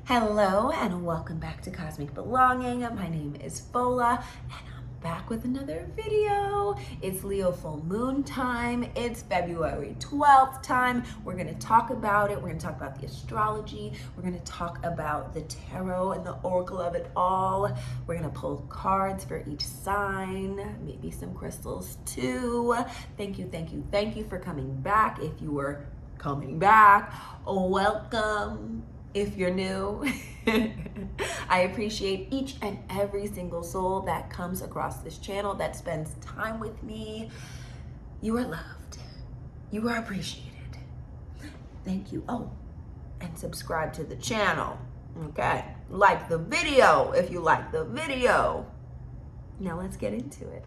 Hello and welcome back to Cosmic Belonging. My name is Fola and I'm back with another video. It's Leo full moon time. It's February 12th time. We're going to talk about it. We're going to talk about the astrology. We're going to talk about the tarot and the oracle of it all. We're going to pull cards for each sign, maybe some crystals too. Thank you for coming back. If you were coming back, welcome. If you're new, I appreciate each and every single soul that comes across this channel, that spends time with me. You are loved. You are appreciated. Thank you. Oh, and subscribe to the channel. Okay. Like the video if you like the video. Now let's get into it.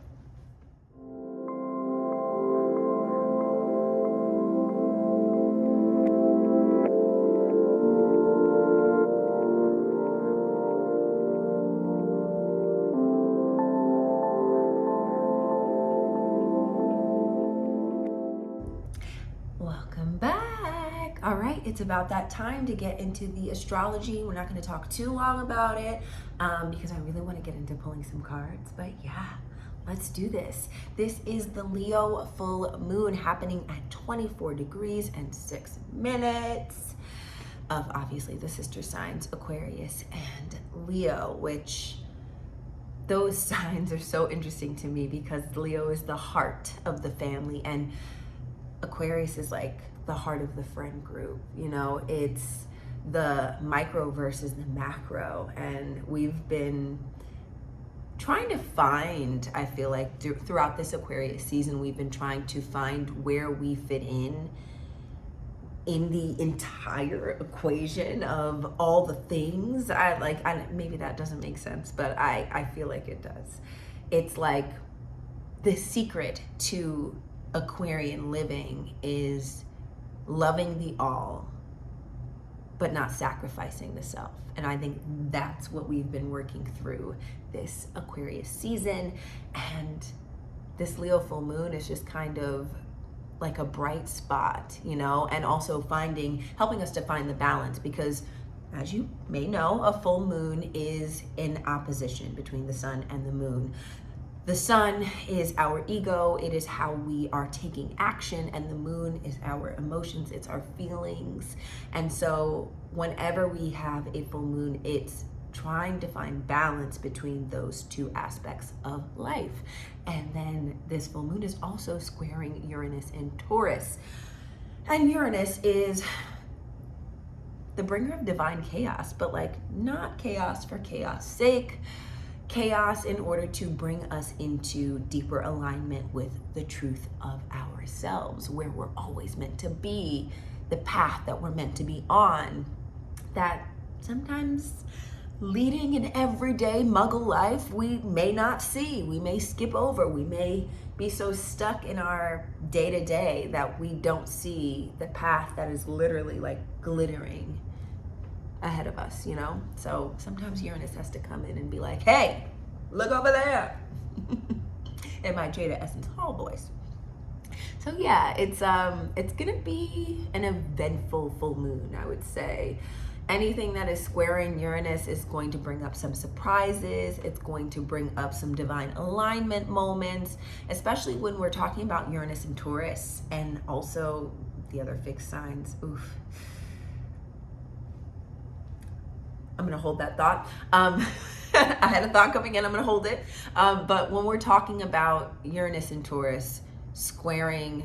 Welcome back. All right, it's about that time to get into the astrology. We're not going to talk too long about it because I really want to get into pulling some cards. But yeah, let's do this. This is the Leo full moon happening at 24 degrees and 6 minutes of obviously the sister signs Aquarius and Leo, which those signs are so interesting to me because Leo is the heart of the family and Aquarius is like the heart of the friend group, you know, it's the micro versus the macro. And we've been trying to find, I feel like throughout this Aquarius season, we've been trying to find where we fit in the entire equation of all the things. Maybe that doesn't make sense, but I feel like it does. It's like the secret to Aquarian living is loving the all, but not sacrificing the self. And I think that's what we've been working through this Aquarius season. And this Leo full moon is just kind of like a bright spot, you know, and also helping us to find the balance because as you may know, a full moon is in opposition between the sun and the moon. The sun is our ego, it is how we are taking action, and the moon is our emotions, it's our feelings. And so whenever we have a full moon, it's trying to find balance between those two aspects of life. And then this full moon is also squaring Uranus and Taurus. And Uranus is the bringer of divine chaos, but like not chaos for chaos sake. Chaos in order to bring us into deeper alignment with the truth of ourselves, where we're always meant to be, the path that we're meant to be on, that sometimes leading an everyday muggle life we may not see, we may skip over, we may be so stuck in our day-to-day that we don't see the path that is literally like glittering ahead of us, you know? So sometimes Uranus has to come in and be like, hey, look over there. In my Jada Essence Hall voice. So yeah, it's gonna be an eventful full moon, I would say. Anything that is squaring Uranus is going to bring up some surprises. It's going to bring up some divine alignment moments, especially when we're talking about Uranus and Taurus and also the other fixed signs. Oof. I'm gonna hold that thought. I had a thought coming in, I'm gonna hold it. But when we're talking about Uranus and Taurus squaring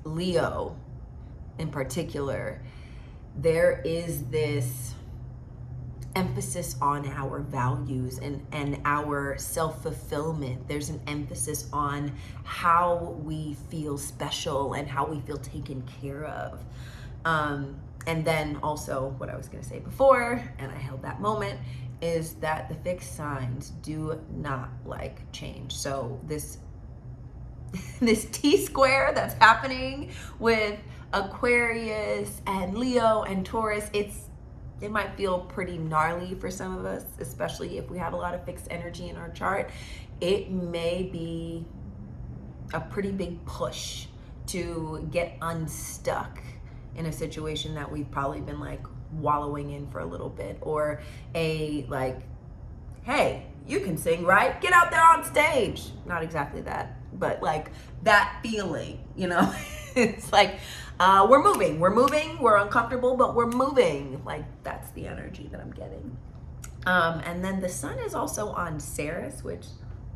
Leo in particular, there is this emphasis on our values and our self-fulfillment. There's an emphasis on how we feel special and how we feel taken care of. And then also what I was going to say before, and I held that moment, is that the fixed signs do not like change. So this T-square that's happening with Aquarius and Leo and Taurus, it might feel pretty gnarly for some of us, especially if we have a lot of fixed energy in our chart. It may be a pretty big push to get unstuck in a situation that we've probably been like wallowing in for a little bit, or a like, hey, you can sing, right? Get out there on stage. Not exactly that, but like that feeling, you know? It's like, we're moving, we're uncomfortable, but we're moving. Like, that's the energy that I'm getting. And then the sun is also on Ceres, which,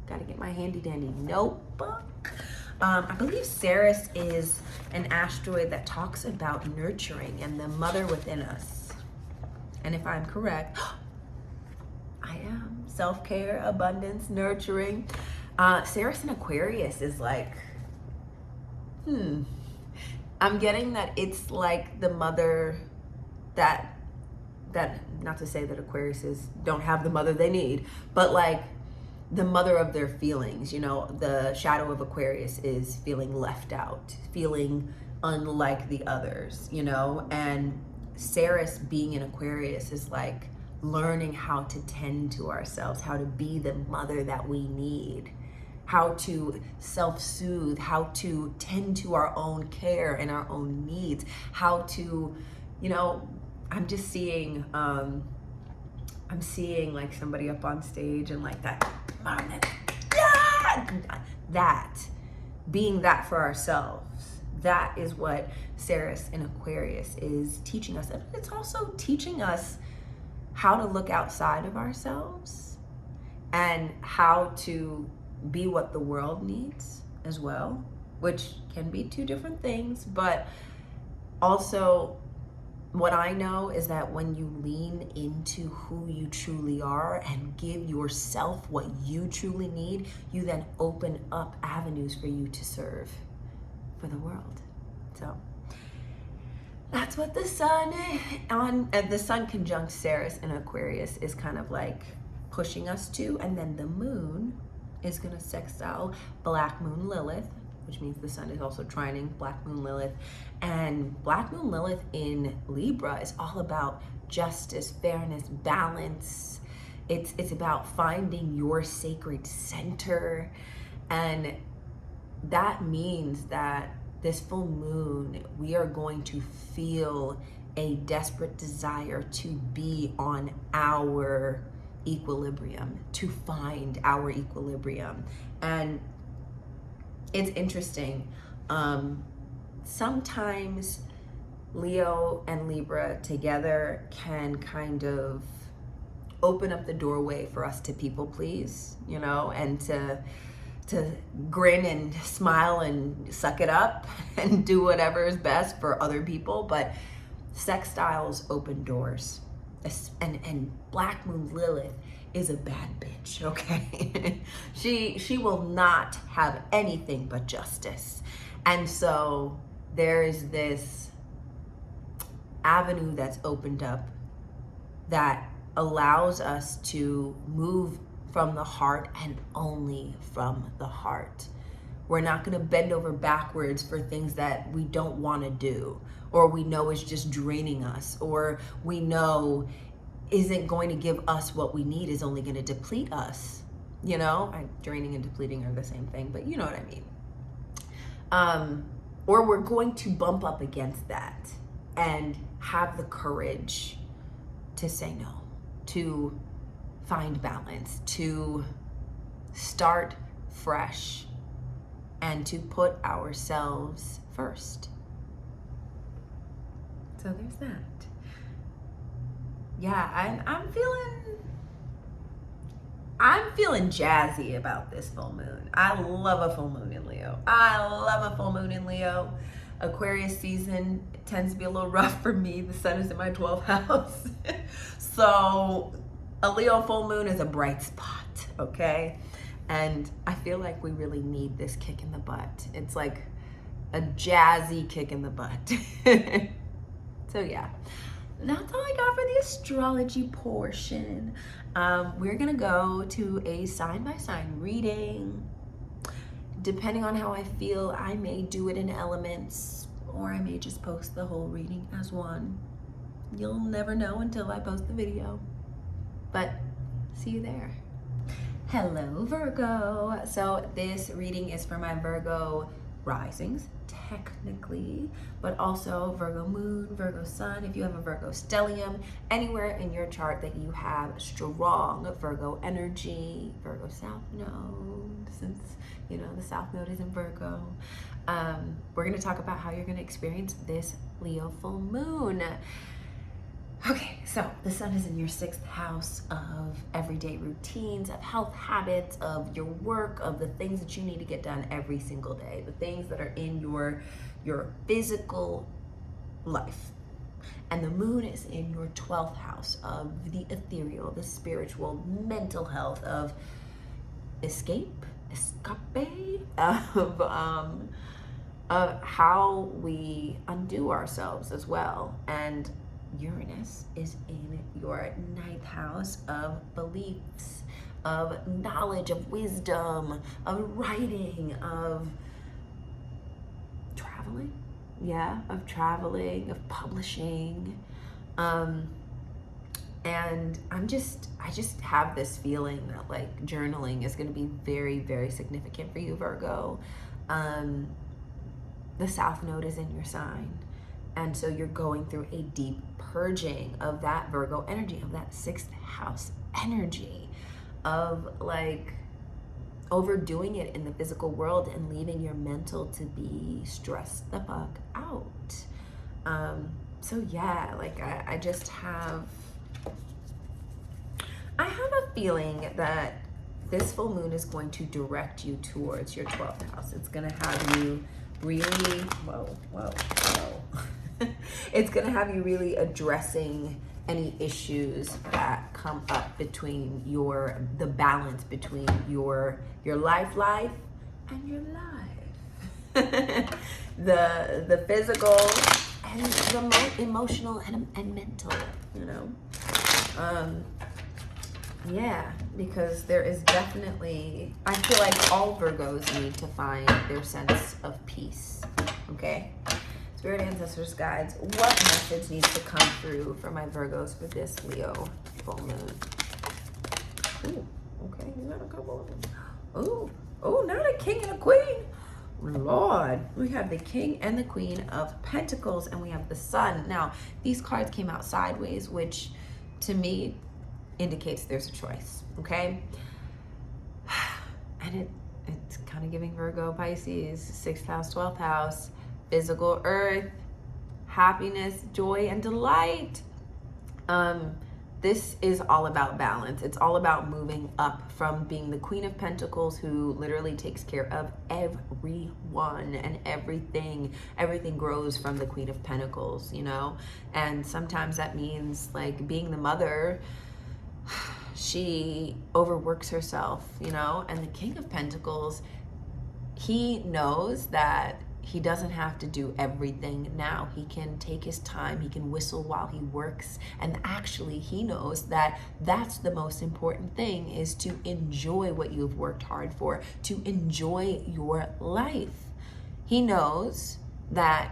gotta get my handy dandy notebook. I believe Ceres is an asteroid that talks about nurturing and the mother within us. And if I'm correct, I am. Self-care, abundance, nurturing. Ceres in Aquarius is like, I'm getting that it's like the mother that, not to say that Aquariuses don't have the mother they need, but like the mother of their feelings. You know, the shadow of Aquarius is feeling left out, feeling unlike the others, you know, and Ceres being in Aquarius is like learning how to tend to ourselves, how to be the mother that we need, how to self-soothe, how to tend to our own care and our own needs, how to, you know, I'm just seeing, I'm seeing like somebody up on stage and like that, that, being that for ourselves. That is what Ceres in Aquarius is teaching us. And it's also teaching us how to look outside of ourselves and how to be what the world needs as well, which can be two different things. But also, what I know is that when you lean into who you truly are and give yourself what you truly need, you then open up avenues for you to serve for the world. So that's what the sun the sun conjunct Ceres in Aquarius is kind of like pushing us to. And then the moon is going to sextile Black Moon Lilith, which means the sun is also trining Black Moon Lilith. And Black Moon Lilith in Libra is all about justice, fairness, balance. It's about finding your sacred center. And that means that this full moon, we are going to feel a desperate desire to be on our equilibrium, to find our equilibrium. And it's interesting. Sometimes Leo and Libra together can kind of open up the doorway for us to people please, you know, and to grin and smile and suck it up and do whatever is best for other people. But sextiles open doors. And Black Moon Lilith is a bad bitch, okay? she will not have anything but justice. And so there is this avenue that's opened up that allows us to move from the heart and only from the heart. We're not going to bend over backwards for things that we don't want to do, or we know is just draining us, or we know isn't going to give us what we need, is only going to deplete us. You know, draining and depleting are the same thing, but you know what I mean. Or we're going to bump up against that and have the courage to say no, to find balance, to start fresh, and to put ourselves first. So there's that. Yeah, I'm feeling jazzy about this full moon. I love a full moon in Leo. Aquarius season tends to be a little rough for me. The sun is in my 12th house. So a Leo full moon is a bright spot, okay? And I feel like we really need this kick in the butt. It's like a jazzy kick in the butt. So yeah, that's all I got for the astrology portion. We're gonna go to a sign-by-sign reading. Depending on how I feel, I may do it in elements, or I may just post the whole reading as one. You'll never know until I post the video. But see you there. Hello, Virgo. So this reading is for my Virgo risings, technically, but also Virgo moon, Virgo sun. If you have a Virgo stellium, anywhere in your chart that you have strong Virgo energy, Virgo south node, since you know the south node is in Virgo, we're going to talk about how you're going to experience this Leo full moon. Okay, so the sun is in your 6th house of everyday routines, of health habits, of your work, of the things that you need to get done every single day, the things that are in your physical life. And the moon is in your 12th house of the ethereal, the spiritual, mental health, of escape, of how we undo ourselves as well. And Uranus is in your 9th house of beliefs, of knowledge, of wisdom, of writing, of traveling, of publishing. And I just have this feeling that like journaling is going to be very, very significant for you, Virgo. The South Node is in your sign. And so you're going through a deep purging of that Virgo energy, of that 6th house energy, of like overdoing it in the physical world and leaving your mental to be stressed the fuck out. So yeah, like I have a feeling that this full moon is going to direct you towards your 12th house. It's going to have you really, it's going to have you really addressing any issues that come up between the balance between your life and your life. the physical and the emotional and mental, you know. Yeah, because there is definitely, I feel like all Virgos need to find their sense of peace, okay? Spirit ancestors, guides, what message needs to come through for my Virgos for this Leo full moon? Ooh, okay, you got a couple of them. Oh, not a king and a queen. Lord, we have the king and the queen of pentacles, and we have the sun. Now, these cards came out sideways, which to me indicates there's a choice, okay? And it's kind of giving Virgo, Pisces, 6th house, 12th house, physical earth, happiness, joy, and delight. This is all about balance. It's all about moving up from being the Queen of Pentacles, who literally takes care of everyone and everything. Everything grows from the Queen of Pentacles, you know? And sometimes that means like being the mother. She overworks herself, you know? And the King of Pentacles, he knows that he doesn't have to do everything now. He can take his time. He can whistle while he works. And actually, he knows that that's the most important thing, is to enjoy what you've worked hard for, to enjoy your life. He knows that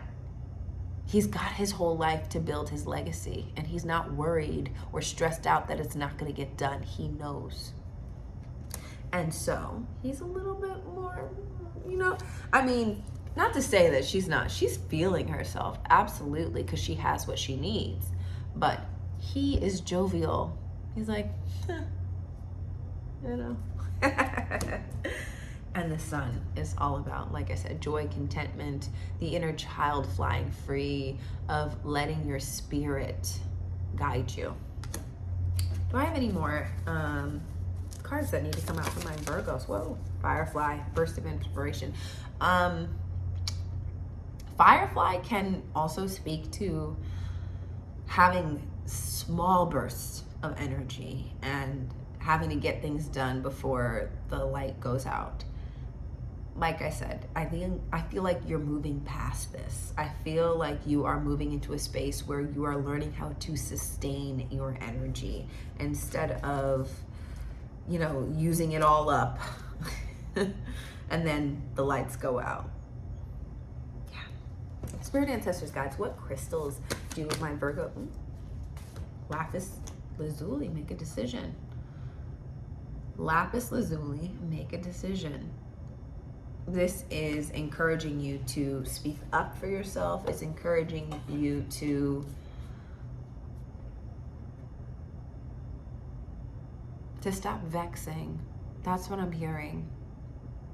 he's got his whole life to build his legacy, and he's not worried or stressed out that it's not going to get done. He knows. And so he's a little bit more, you know, I mean, not to say that she's feeling herself, absolutely, because she has what she needs. But he is jovial. He's like, you know. And the sun is all about, like I said, joy, contentment, the inner child flying free, of letting your spirit guide you. Do I have any more cards that need to come out for my Virgos? Whoa, Firefly, burst of inspiration. Firefly can also speak to having small bursts of energy and having to get things done before the light goes out. Like I said, I feel like you're moving past this. I feel like you are moving into a space where you are learning how to sustain your energy instead of, you know, using it all up and then the lights go out. Spirit ancestors, guides, what crystals do my Virgo? Lapis lazuli, make a decision. Lapis lazuli, make a decision. this is encouraging you to speak up for yourself. It's encouraging you to stop vexing. That's what I'm hearing.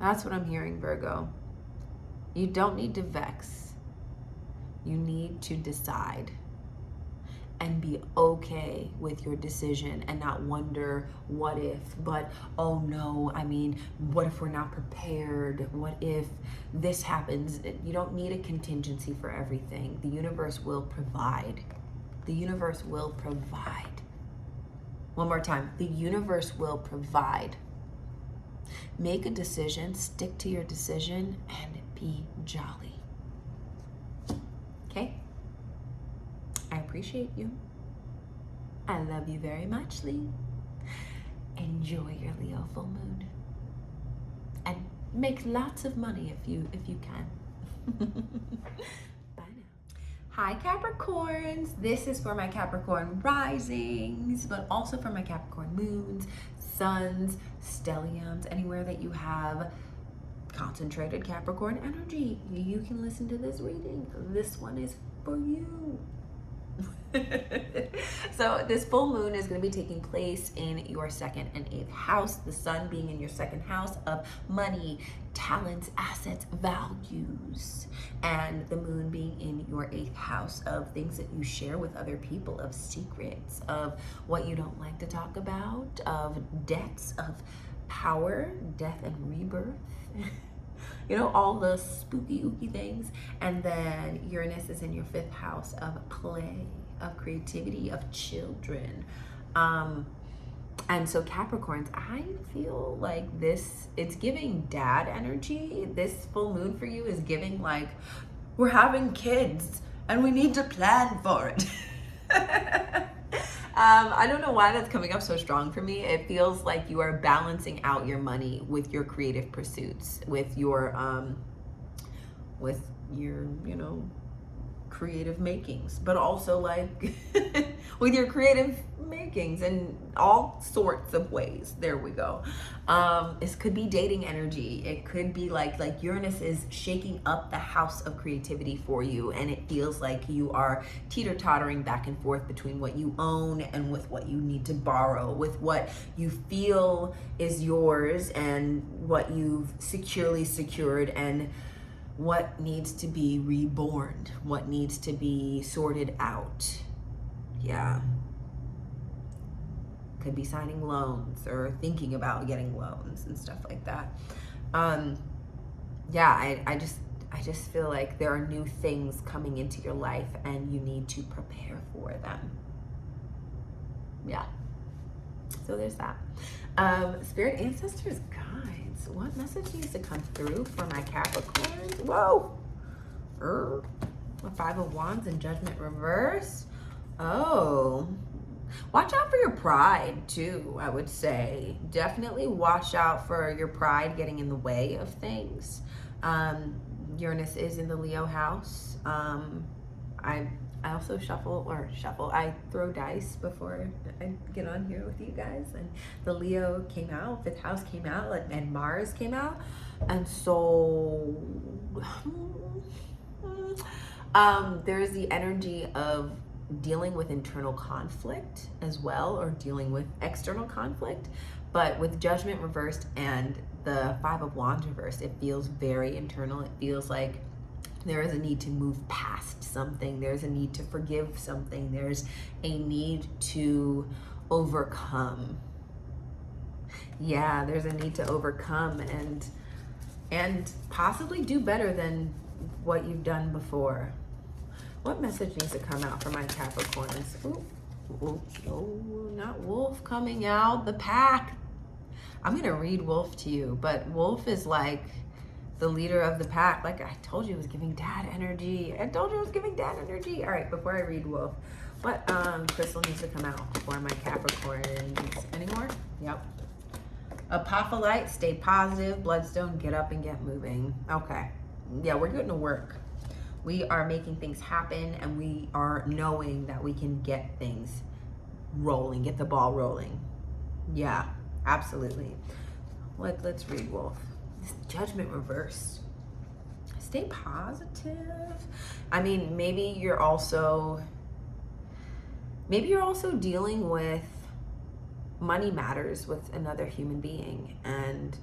That's what I'm hearing, Virgo. You don't need to vex. You need to decide and be okay with your decision and not wonder what if, but oh no, I mean, what if we're not prepared? What if this happens? You don't need a contingency for everything. The universe will provide. The universe will provide. One more time, the universe will provide. Make a decision, stick to your decision, and be jolly. Okay? I appreciate you. I love you very much, Lee. Enjoy your Leo full moon. And make lots of money if you can. Bye now. Hi Capricorns. This is for my Capricorn risings, but also for my Capricorn moons, suns, stelliums, anywhere that you have concentrated Capricorn energy. You can listen to this reading. This one is for you. So this full moon is going to be taking place in your 2nd and 8th house, the sun being in your 2nd house of money, talents, assets, values, and the moon being in your 8th house of things that you share with other people, of secrets, of what you don't like to talk about, of debts, of power, death and rebirth. You know, all the spooky ooky things. And then Uranus is in your 5th house of play, of creativity, of children. And so Capricorns, I feel like it's giving dad energy. This full moon for you is giving like, we're having kids and we need to plan for it. I don't know why that's coming up so strong for me. It feels like you are balancing out your money with your creative pursuits, with your, you know, creative makings, but also like with your creative makings in all sorts of ways. There we go. This could be dating energy. It could be like Uranus is shaking up the house of creativity for you, and it feels like you are teeter-tottering back and forth between what you own and with what you need to borrow, with what you feel is yours and what you've securely secured, and what needs to be reborn, what needs to be sorted out. Yeah. Could be signing loans or thinking about getting loans and stuff like that. Yeah, I just feel like there are new things coming into your life and you need to prepare for them. Yeah. So there's that. Spirit ancestors, guides, what message needs to come through for my Capricorns? Whoa. A 5 of Wands and Judgment reverse. Oh. Watch out for your pride too, I would say. Definitely watch out for your pride getting in the way of things. Uranus is in the Leo house. I also I throw dice before I get on here with you guys, and the Leo came out, 5th house came out, and Mars came out, and so there's the energy of dealing with internal conflict as well, or dealing with external conflict. But with Judgment reversed and the 5 of Wands reversed, it feels very internal. It feels like there is a need to move past something. There's a need to forgive something. There's a need to overcome. Yeah, there's a need to overcome and possibly do better than what you've done before. What message needs to come out for my Capricorns? Ooh, not Wolf coming out. The pack. I'm going to read Wolf to you, but Wolf is like the leader of the pack. Like I told you, it was giving dad energy. I told you it was giving dad energy. All right, before I read Wolf, what crystal needs to come out for my Capricorns? Any more? Yep. Apophyllite, stay positive. Bloodstone, get up and get moving. Okay. Yeah, we're getting to work. We are making things happen, and we are knowing that we can get things rolling, get the ball rolling. Yeah, absolutely. Let's read Wolf. This Judgment reversed. Stay positive. I mean, maybe you're also dealing with money matters with another human being and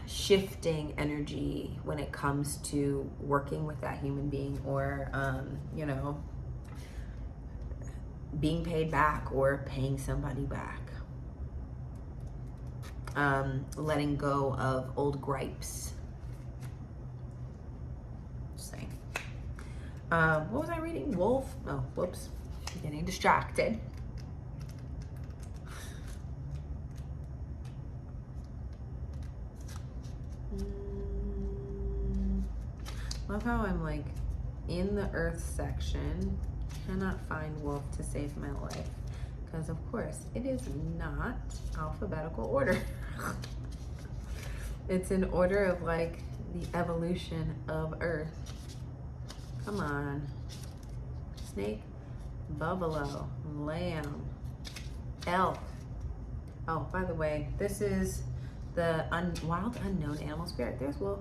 shifting energy when it comes to working with that human being, or you know, being paid back or paying somebody back. Letting go of old gripes. Just saying. What was I reading? Wolf? Oh, whoops. Getting distracted. Love how I'm like in the Earth section. Cannot find wolf to save my life. Because of course it is not alphabetical order. It's in order of like the evolution of Earth. Come on. Snake, buffalo, lamb, elk. Oh, by the way, this is the wild unknown animal spirit. There's wolf.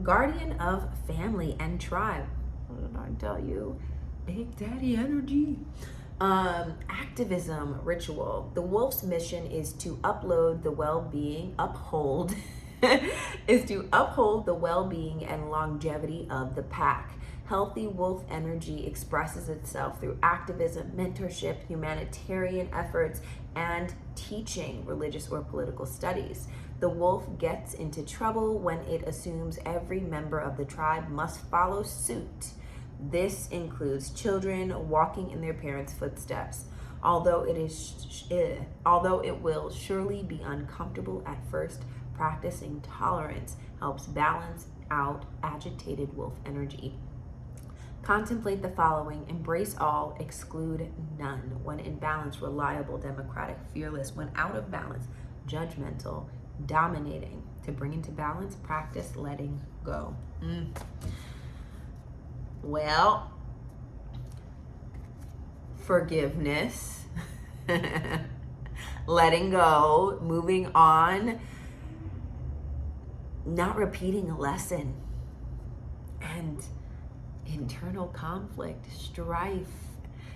Guardian of family and tribe. What did I tell you? Big Daddy energy. Activism ritual. The wolf's mission is to uphold the well-being and longevity of the pack. Healthy wolf energy expresses itself through activism, mentorship, humanitarian efforts, and teaching religious or political studies. The wolf gets into trouble when it assumes every member of the tribe must follow suit. This includes children walking in their parents' footsteps. Although it will surely be uncomfortable at first, practicing tolerance helps balance out agitated wolf energy. Contemplate the following: embrace all, exclude none. When in balance, reliable, democratic, fearless. When out of balance, judgmental, dominating. To bring into balance, practice letting go. Well, forgiveness, letting go, moving on, not repeating a lesson, and internal conflict, strife.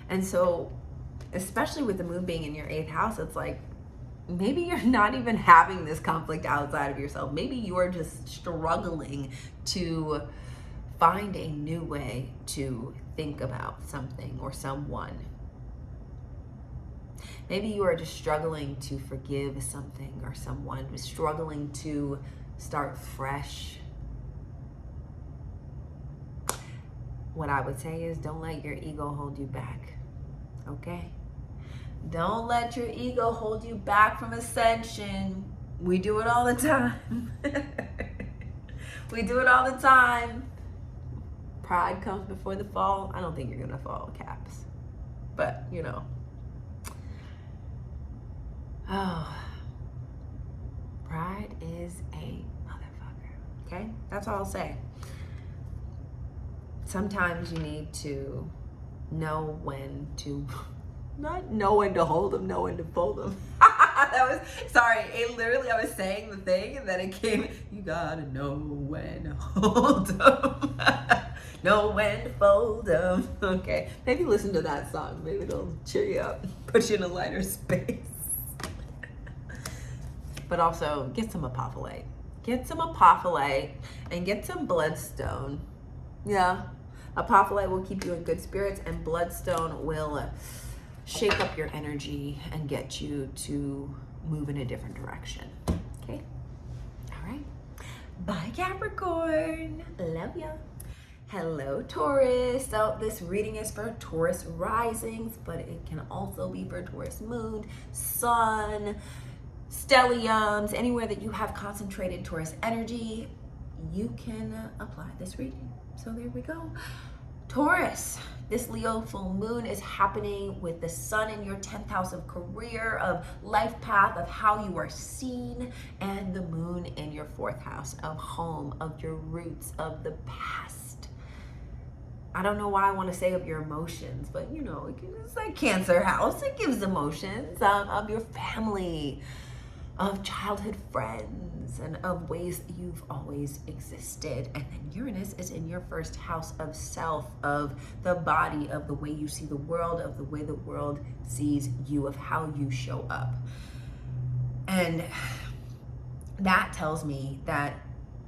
And so, especially with the moon being in your 8th house, it's like, maybe you're not even having this conflict outside of yourself. Maybe you are just struggling to find a new way to think about something or someone. Maybe you are just struggling to forgive something or someone, struggling to start fresh. What I would say is, don't let your ego hold you back, okay? Don't let your ego hold you back from ascension. We do it all the time. We do it all the time. Pride comes before the fall. I don't think you're gonna fall, Caps. But, you know. Oh. Pride is a motherfucker. Okay? That's all I'll say. Sometimes you need to know when to, not know when to hold them, know when to fold them. That was, sorry, I was saying the thing and then it came, you gotta know when to hold them. Know when to fold them. Okay, maybe listen to that song. Maybe it'll cheer you up, put you in a lighter space. But also, get some apophyllite. Get some apophyllite and get some bloodstone. Yeah. Apophyllite will keep you in good spirits, and bloodstone will shake up your energy and get you to move in a different direction. Okay? All right. Bye, Capricorn. Love ya. Hello, Taurus. So this reading is for Taurus risings, but it can also be for Taurus moon, sun, stelliums, anywhere that you have concentrated Taurus energy, you can apply this reading. So there we go. Taurus, this Leo full moon is happening with the sun in your 10th house of career, of life path, of how you are seen, and the moon in your 4th house of home, of your roots, of the past. I don't know why I want to say of your emotions, but you know, it's like Cancer house. It gives emotions of your family, of childhood friends and of ways that you've always existed. And then Uranus is in your first house of self, of the body, of the way you see the world, of the way the world sees you, of how you show up. And that tells me that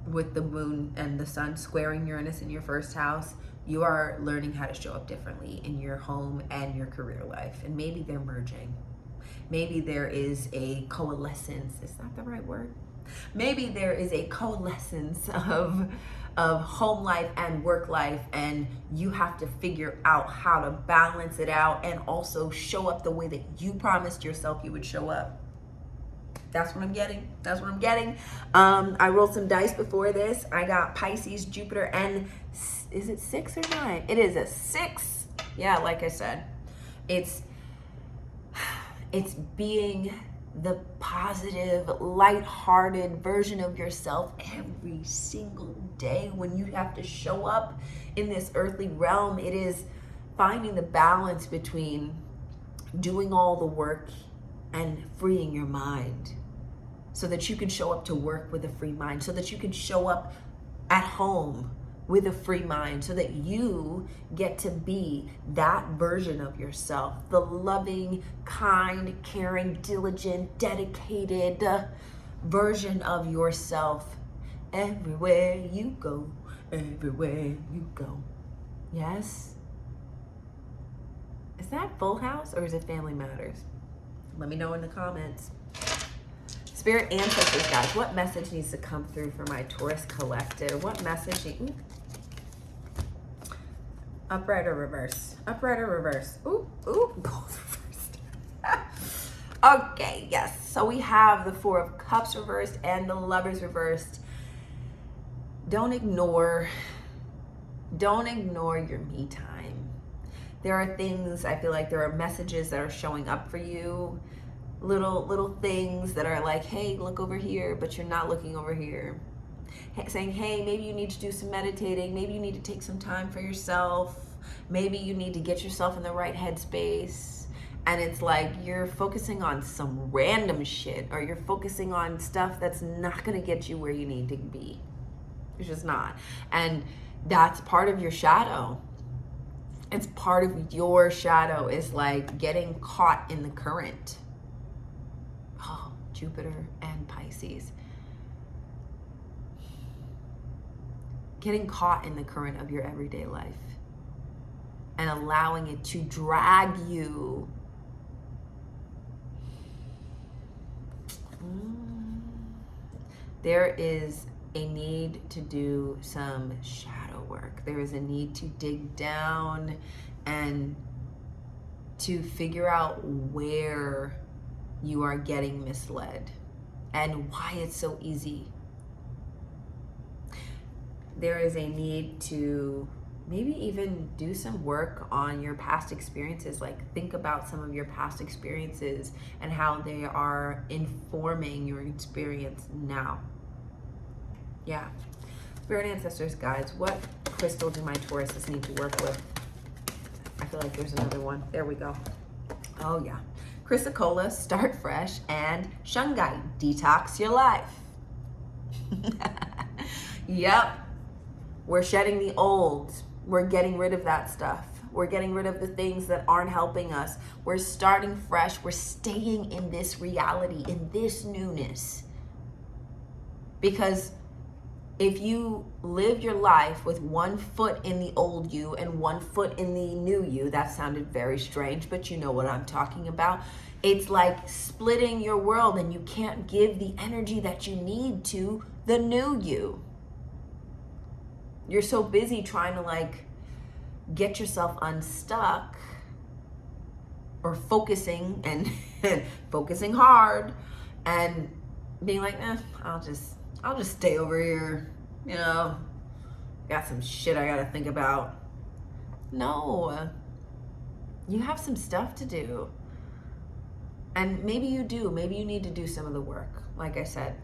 with the moon and the sun squaring Uranus in your first house, you are learning how to show up differently in your home and your career life. And maybe they're merging. Maybe there is a coalescence. Is that the right word? Maybe there is a coalescence of home life and work life, and you have to figure out how to balance it out and also show up the way that you promised yourself you would show up. That's what I'm getting. That's what I'm getting. I rolled some dice before this. I got Pisces, Jupiter, and is it 6 or 9? It is a 6. Yeah, like I said, it's being the positive, lighthearted version of yourself every single day. When you have to show up in this earthly realm, it is finding the balance between doing all the work and freeing your mind, so that you can show up to work with a free mind, so that you can show up at home with a free mind, so that you get to be that version of yourself, the loving, kind, caring, diligent, dedicated version of yourself everywhere you go, everywhere you go. Yes? Is that Full House or is it Family Matters? Let me know in the comments. Spirit ancestors, guys, what message needs to come through for my Taurus collective? What message? Upright or reverse? Upright or reverse? Ooh, both reversed. Okay, yes. So we have the Four of Cups reversed and the Lovers reversed. Don't ignore your me time. There are things, I feel like there are messages that are showing up for you. Little things that are like, hey, look over here, but you're not looking over here. Saying, hey, maybe you need to do some meditating. Maybe you need to take some time for yourself. Maybe you need to get yourself in the right headspace. And it's like you're focusing on some random shit, or you're focusing on stuff that's not going to get you where you need to be. It's just not. And that's part of your shadow. It's part of your shadow, is like getting caught in the current. Oh, Jupiter and Pisces. Getting caught in the current of your everyday life and allowing it to drag you. There is a need to do some shadow work. There is a need to dig down and to figure out where you are getting misled and why it's so easy. There is a need to maybe even do some work on your past experiences. Like, think about some of your past experiences and how they are informing your experience now. Yeah. Spirit ancestors, guys, what crystal do my Tauruses need to work with? I feel like there's another one. There we go. Oh yeah. Chrysocolla, start fresh, and Shungite, detox your life. Yep. We're shedding the old. We're getting rid of that stuff. We're getting rid of the things that aren't helping us. We're starting fresh. We're staying in this reality, in this newness. Because if you live your life with 1 foot in the old you and 1 foot in the new you, that sounded very strange, but you know what I'm talking about. It's like splitting your world, and you can't give the energy that you need to the new you. You're so busy trying to like get yourself unstuck, or focusing and focusing hard and being like, I'll just stay over here, you know, got some shit I gotta think about. No, you have some stuff to do. And maybe you do, maybe you need to do some of the work. Like I said,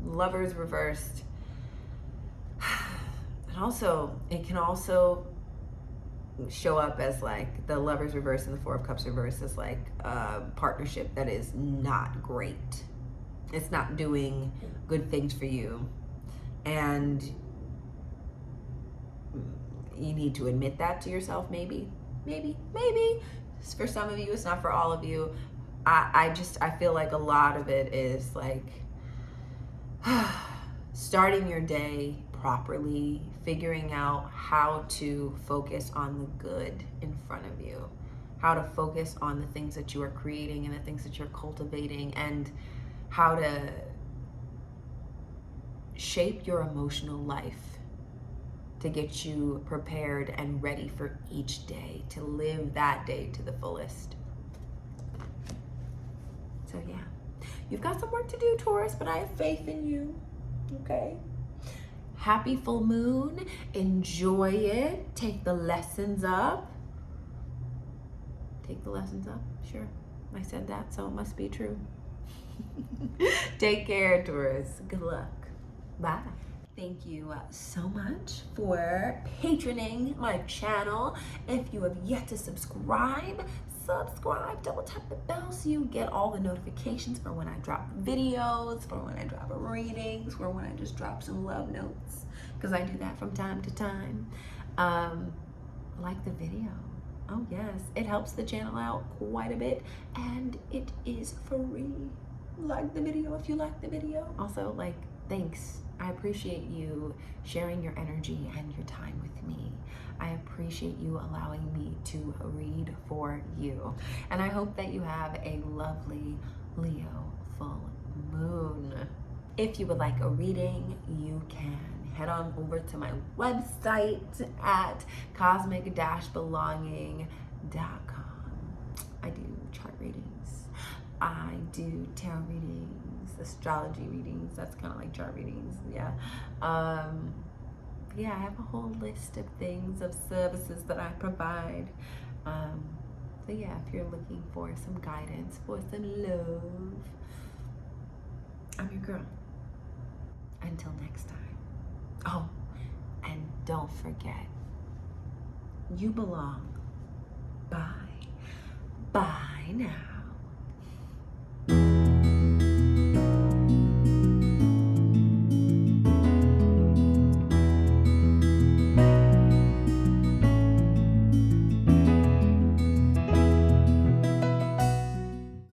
Lovers reversed. And also, it can also show up as like the Lovers reversed and the Four of Cups reversed as like a partnership that is not great. it's not doing good things for you. And you need to admit that to yourself, maybe. For some of you, it's not for all of you. I feel like a lot of it is like starting your day properly, figuring out how to focus on the good in front of you, how to focus on the things that you are creating and the things that you're cultivating, and how to shape your emotional life to get you prepared and ready for each day, to live that day to the fullest. So yeah, you've got some work to do, Taurus, but I have faith in you, okay? Happy full moon, enjoy it, take the lessons up. Take the lessons up, sure. I said that, so it must be true. Take care, Taurus. Good luck. Bye. Thank you so much for patroning my channel. If you have yet to subscribe, double tap the bell so you get all the notifications for when I drop videos, for when I drop readings, for when I just drop some love notes, because I do that from time to time. Like the video. Oh yes, it helps the channel out quite a bit, and it is free. Like the video if you like the video. Also, like, thanks. I appreciate you sharing your energy and your time with me. I appreciate you allowing me to read for you. And I hope that you have a lovely Leo full moon. If you would like a reading, you can head on over to my website at cosmic-belonging.com. I do chart readings. I do tarot readings, astrology readings. That's kind of like chart readings, yeah. Yeah, I have a whole list of things, of services that I provide. So yeah, if you're looking for some guidance, for some love, I'm your girl. Until next time. Oh, and don't forget, you belong. Bye. Bye now.